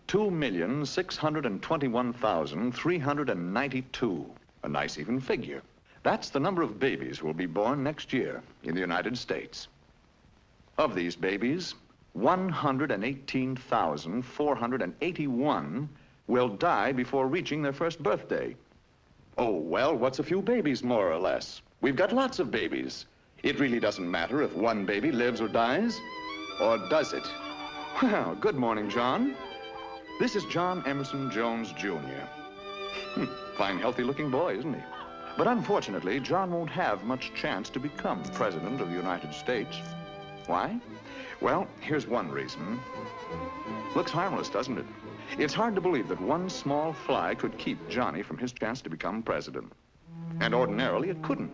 2,621,392. A nice even figure. That's the number of babies who will be born next year in the United States. Of these babies, 118,481 will die before reaching their first birthday. Oh, well, what's a few babies, more or less? We've got lots of babies. It really doesn't matter if one baby lives or dies, or does it? Well, good morning, John. This is John Emerson Jones, Jr. Fine, healthy-looking boy, isn't he? But unfortunately, John won't have much chance to become President of the United States. Why? Well, here's one reason. Looks harmless, doesn't it? It's hard to believe that one small fly could keep Johnny from his chance to become president. And ordinarily, it couldn't.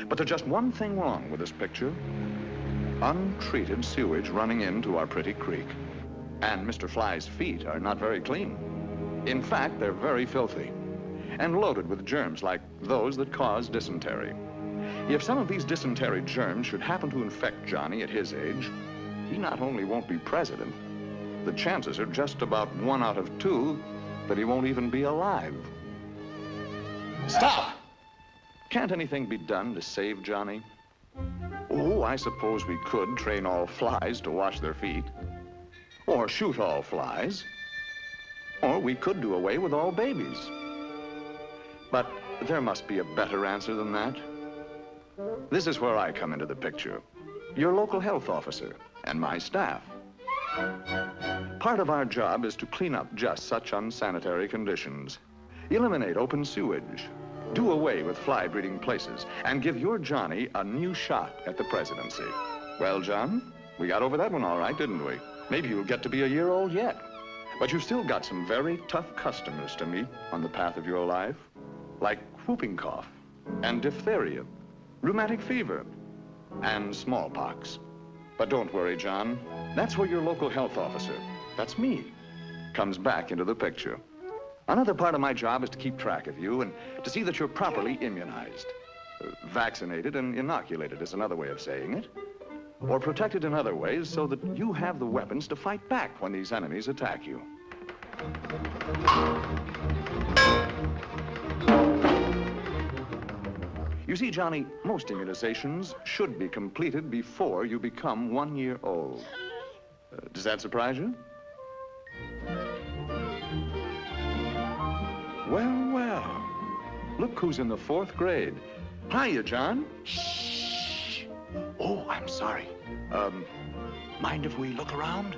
But there's just one thing wrong with this picture. Untreated sewage running into our pretty creek. And Mr. Fly's feet are not very clean. In fact, they're very filthy and loaded with germs like those that cause dysentery. If some of these dysentery germs should happen to infect Johnny at his age, he not only won't be president, the chances are just about 1 out of 2 that he won't even be alive. Stop! Can't anything be done to save Johnny? Oh, I suppose we could train all flies to wash their feet. Or shoot all flies. Or we could do away with all babies. But there must be a better answer than that. This is where I come into the picture. Your local health officer and my staff. Part of our job is to clean up just such unsanitary conditions. Eliminate open sewage. Do away with fly-breeding places and give your Johnny a new shot at the presidency. Well, John, we got over that one all right, didn't we? Maybe you'll get to be a year old yet. But you've still got some very tough customers to meet on the path of your life, like whooping cough and diphtheria, rheumatic fever, and smallpox. But don't worry, John. That's where your local health officer, that's me, comes back into the picture. Another part of my job is to keep track of you and to see that you're properly immunized. Vaccinated and inoculated is another way of saying it. Or protected in other ways so that you have the weapons to fight back when these enemies attack you. You see, Johnny, most immunizations should be completed before you become 1 year old. Does that surprise you? Well, well. Look who's in the 4th grade. Hiya, John. Shh. Oh, I'm sorry. Mind if we look around?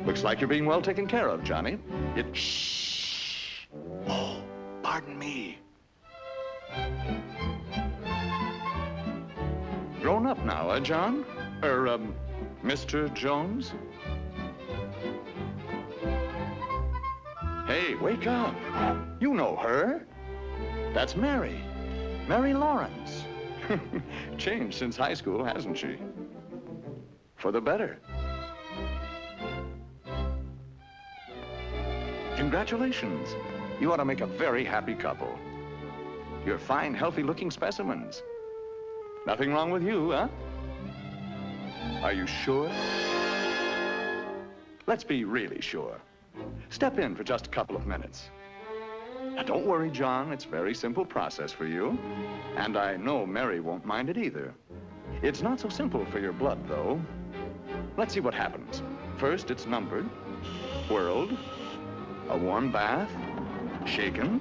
Looks like you're being well taken care of, Johnny. Shh. Oh, pardon me. Grown up now, John? Mr. Jones? Hey, wake up. You know her. That's Mary. Mary Lawrence. Changed since high school, hasn't she? For the better. Congratulations. You ought to make a very happy couple. You're fine, healthy-looking specimens. Nothing wrong with you, huh? Are you sure? Let's be really sure. Step in for just a couple of minutes. Now, don't worry, John. It's a very simple process for you. And I know Mary won't mind it either. It's not so simple for your blood, though. Let's see what happens. First, it's numbered, whirled, a warm bath, shaken,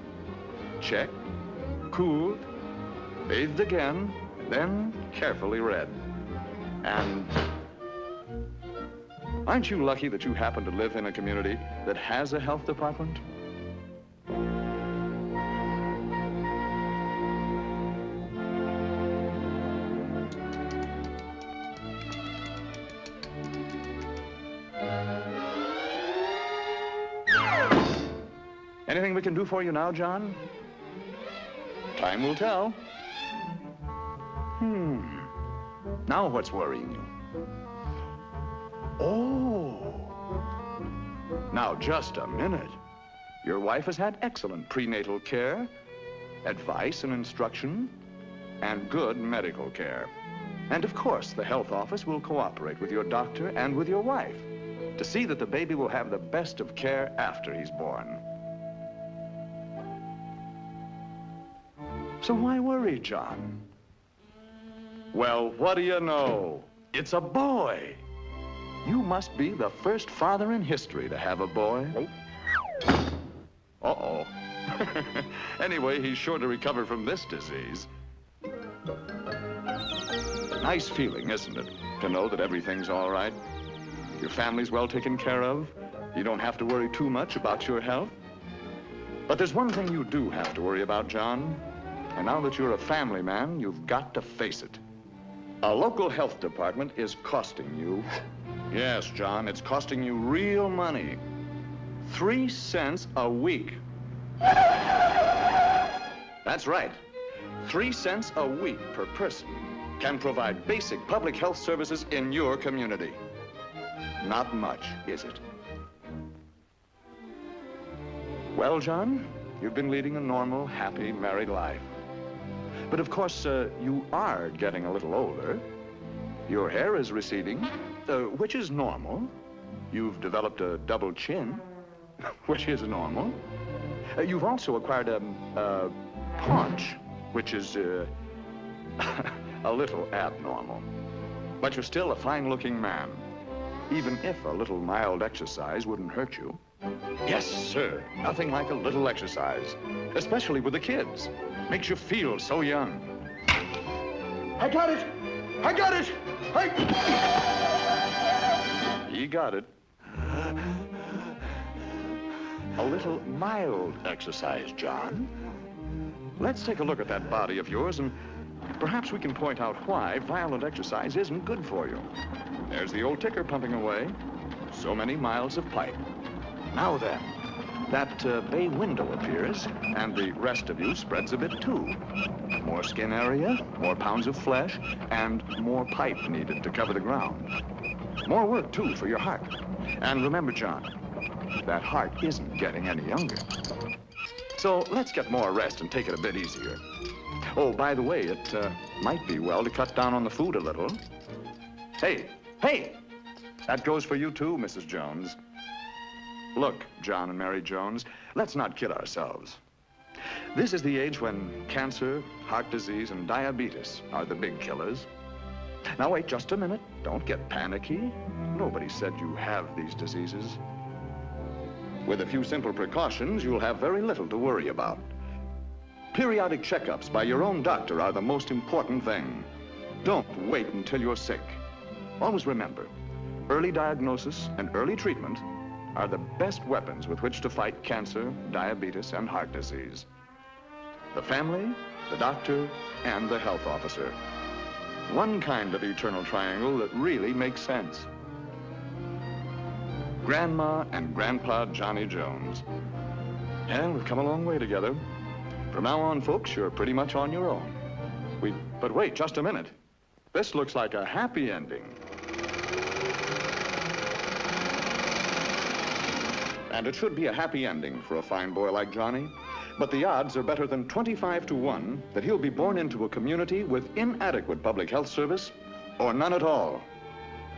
checked, cooled, bathed again, then carefully read. And aren't you lucky that you happen to live in a community that has a health department? Anything we can do for you now, John? Time will tell. Now what's worrying you? Oh. Now, just a minute. Your wife has had excellent prenatal care, advice and instruction, and good medical care. And of course, the health office will cooperate with your doctor and with your wife to see that the baby will have the best of care after he's born. So why worry, John? Well, what do you know? It's a boy. You must be the first father in history to have a boy. Uh-oh. Anyway, he's sure to recover from this disease. Nice feeling, isn't it, to know that everything's all right? Your family's well taken care of. You don't have to worry too much about your health. But there's one thing you do have to worry about, John. And now that you're a family man, you've got to face it. A local health department is costing you, yes, John, it's costing you real money. 3 cents a week. That's right. 3 cents a week per person can provide basic public health services in your community. Not much, is it? Well, John, you've been leading a normal, happy, married life. But of course, you are getting a little older. Your hair is receding, which is normal. You've developed a double chin, which is normal. You've also acquired a paunch, which is a little abnormal. But you're still a fine-looking man, even if a little mild exercise wouldn't hurt you. Yes, sir. Nothing like a little exercise, especially with the kids. Makes you feel so young. I got it! I got it! He got it. A little mild exercise, John. Let's take a look at that body of yours, and perhaps we can point out why violent exercise isn't good for you. There's the old ticker pumping away. So many miles of pipe. Now then, that bay window appears, and the rest of you spreads a bit too. More skin area, more pounds of flesh, and more pipe needed to cover the ground. More work, too, for your heart. And remember, John, that heart isn't getting any younger. So let's get more rest and take it a bit easier. Oh, by the way, it might be well to cut down on the food a little. Hey! That goes for you, too, Mrs. Jones. Look, John and Mary Jones, let's not kid ourselves. This is the age when cancer, heart disease, and diabetes are the big killers. Now, wait just a minute. Don't get panicky. Nobody said you have these diseases. With a few simple precautions, you'll have very little to worry about. Periodic checkups by your own doctor are the most important thing. Don't wait until you're sick. Always remember, early diagnosis and early treatment are the best weapons with which to fight cancer, diabetes, and heart disease. The family, the doctor, and the health officer. One kind of eternal triangle that really makes sense. Grandma and Grandpa Johnny Jones. And we've come a long way together. From now on, folks, you're pretty much on your own. But wait, just a minute. This looks like a happy ending. And it should be a happy ending for a fine boy like Johnny. But the odds are better than 25 to 1 that he'll be born into a community with inadequate public health service or none at all.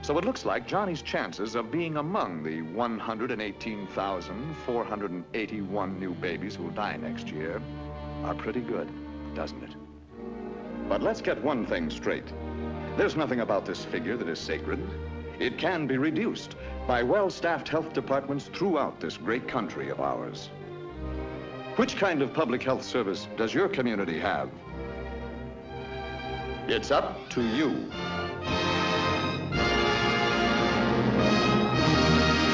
So it looks like Johnny's chances of being among the 118,481 new babies who'll die next year are pretty good, doesn't it? But let's get one thing straight. There's nothing about this figure that is sacred. It can be reduced by well-staffed health departments throughout this great country of ours. Which kind of public health service does your community have? It's up to you.